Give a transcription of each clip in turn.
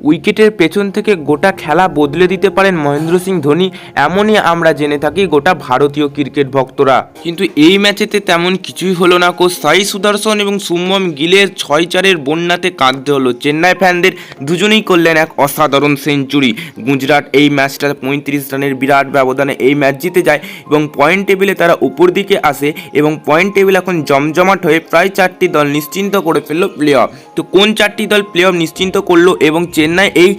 উইকেটের পেছন থেকে গোটা খেলা বদলে দিতে পারেন মহেন্দ্র সিং ধোনি, এমনই আমরা জেনে থাকি গোটা ভারতীয় ক্রিকেট ভক্তরা। কিন্তু এই ম্যাচেতে তেমন কিছুই হলো না। কোচ সাই সুদর্শন এবং শুভমন গিলের 6-4-এর বন্যাতে কাঁদতে হলো চেন্নাই ফ্যানদের। দুজনেই করলেন এক অসাধারণ সেঞ্চুরি। গুজরাট এই ম্যাচটা 35 রানের বিরাট ব্যবধানে এই ম্যাচ জিতে যায় এবং পয়েন্ট টেবিলে তারা উপর দিকে আসে এবং পয়েন্ট টেবিল এখন জমজমাট হয়ে প্রায় 4টি দল নিশ্চিন্ত করে ফেললো প্লে অফ। তো কোন 4টি দল প্লে অফ নিশ্চিন্ত করলো এবং চেন্নাই এই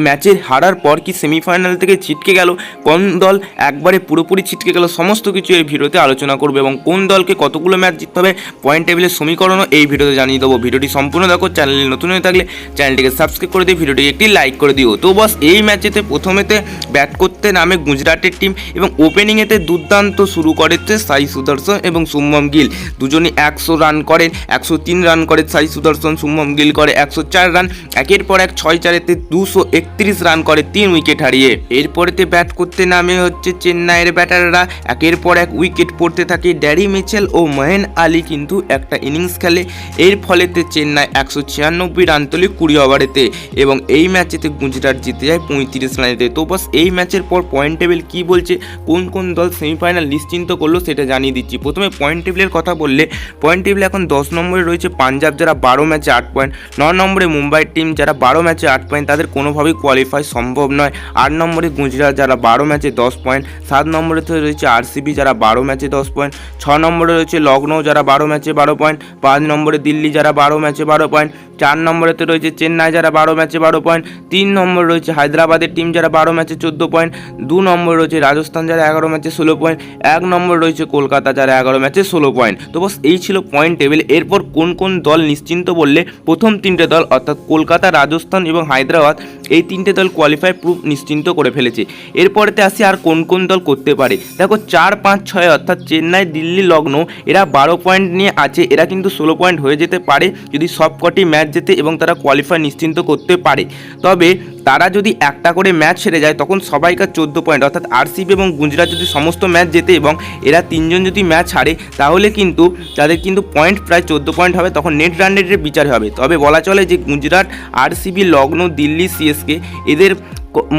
ম্যাচে হারার পর কি সেমিফাইনাল থেকে ছিটকে গেল, কোন দল একবারে পুরোপুরি ছিটকে গেল, সমস্ত কিছু এই ভিডিওতে আলোচনা করবে এবং কোন দলকে কতগুলো ম্যাচ জিততে হবে, পয়েন্ট টেবিলের সমীকরণও এই ভিডিওতে জানিয়ে দেবো। ভিডিওটি সম্পূর্ণ দেখো। চ্যানেলে নতুন হয়ে থাকলে চ্যানেলটিকে সাবস্ক্রাইব করে দিয়ে ভিডিওটিকে একটি লাইক করে দিও। তো বস এই ম্যাচেতে প্রথমেতে ব্যাট করতে নামে গুজরাটের টিম এবং ওপেনিংয়েতে দুর্দান্ত শুরু করেছে সাই সুদর্শন এবং শুভমন গিল। দুজনই 100 রান করেন, 103 রান করে সাই সুদর্শন, শুভমন গিল করে 104 রান। একের পর এক 6-4-এতে 231 রান করে 3 উইকেট হারিয়ে। এরপরেতে ব্যাট করতে নামে হচ্ছে চেন্নাইয়ের ব্যাটাররা। একের পর এক উইকেট পড়তে থাকে। ড্যারি মিচেল ও মহেন আলী কিন্তু একটা ইনিংস খেলে। এর ফলেতে চেন্নাই 196 রান তোলে 20 ওভারেতে এবং এই ম্যাচেতে গুজরাট জিতে যায় 35 রানেতে। তো বাস এই ম্যাচের পর পয়েন্ট টেবিল কী বলছে, কোন কোন দল সেমিফাইনাল নিশ্চিন্ত করলো সেটা জানিয়ে দিচ্ছি। প্রথমে পয়েন্ট টেবিলের কথা বললে পয়েন্ট টেবিলে এখন 10 নম্বরে রয়েছে পাঞ্জাব, যারা 12 ম্যাচে 8 পয়েন্ট। 9 নম্বরে মুম্বাইয়ের টিম, যারা 12 ম্যাচে 8 পয়েন্ট, তাদের কোনোভাবেই কোয়ালিফাই সম্ভব নয়। 8 নম্বরে গুজরাট, যারা 12 ম্যাচে 10 পয়েন্ট। 7 নম্বরে রয়েছে আরসিবি, যারা 12 ম্যাচে 10 পয়েন্ট। 6 নম্বরে রয়েছে লখনৌ, যারা 12 ম্যাচে 12 পয়েন্ট। 5 নম্বরে দিল্লি, যারা 12 ম্যাচে 12 পয়েন্ট। 4 নম্বরেতে রয়েছে চেন্নাই, যারা 12 ম্যাচে 12 পয়েন্ট। 3 নম্বরে রয়েছে হায়দ্রাবাদের টিম, যারা 12 ম্যাচে 14 পয়েন্ট। 2 নম্বরে রয়েছে রাজস্থান, যারা 11 ম্যাচে 16 পয়েন্ট। 1 নম্বরে রয়েছে কলকাতা, যারা 11 ম্যাচে 16 পয়েন্ট। তো বস এই ছিল পয়েন্ট টেবিল। এরপর কোন কোন দল নিশ্চিন্ত বললে প্রথম 3টে দল অর্থাৎ কলকাতা, রাজস্থান এবং হায়দ্রাবাদ, এই 3টে দল কোয়ালিফাই প্রুফ নিশ্চিন্ত করে ফেলেছে। এরপরেতে আসি আর কোন কোন দল করতে পারে। দেখো 4, 5, 6 অর্থাৎ চেন্নাই, দিল্লি, লখনৌ, এরা 12 পয়েন্ট নিয়ে আছে। এরা কিন্তু 16 পয়েন্ট হয়ে যেতে পারে যদি সবকটি ম্যাচ জেতে এবং তারা কোয়ালিফাই নিশ্চিন্ত করতে পারে। তবে তারা যদি একটা করে ম্যাচ হেরে যায় তখন সবাইকার 14 পয়েন্ট অর্থাৎ আরসিবি এবং গুজরাট যদি সমস্ত ম্যাচ জেতে এবং এরা 3জন যদি ম্যাচ হারে তাহলে কিন্তু তাদের কিন্তু পয়েন্ট প্রায় 14 পয়েন্ট হবে, তখন নেট রান রেটের বিচার হবে। তবে বলা চলে যে গুজরাট, আরসিবি, লখনৌ, দিল্লি, সিএসকে এদের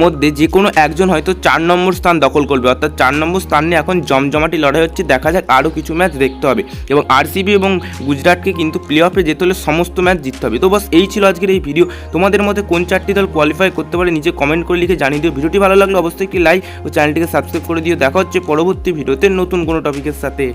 মধ্যে যে কোনো একজন হয়তো 4 নম্বর স্থান দখল করবে, অর্থাৎ 4 নম্বর স্থান নিয়ে এখন জমজমাটি লড়াই হচ্ছে। দেখা যাক, আরও কিছু ম্যাচ দেখতে হবে এবং আরসিবি এবং গুজরাটকে কিন্তু প্লে অফে যেতে হলে সমস্ত ম্যাচ জিততে হবে। তো বাস এই ছিল আজকের এই ভিডিও। তোমাদের মধ্যে কোন 4টি দল কোয়ালিফাই করতে পারে নিচে কমেন্ট করে লিখে জানিয়ে দিও। ভিডিওটি ভালো লাগলে অবশ্যই একটি লাইক ও চ্যানেলটিকে সাবস্ক্রাইব করে দিও। দেখা হচ্ছে পরবর্তী ভিডিওতে নতুন কোনো টপিকের সাথে।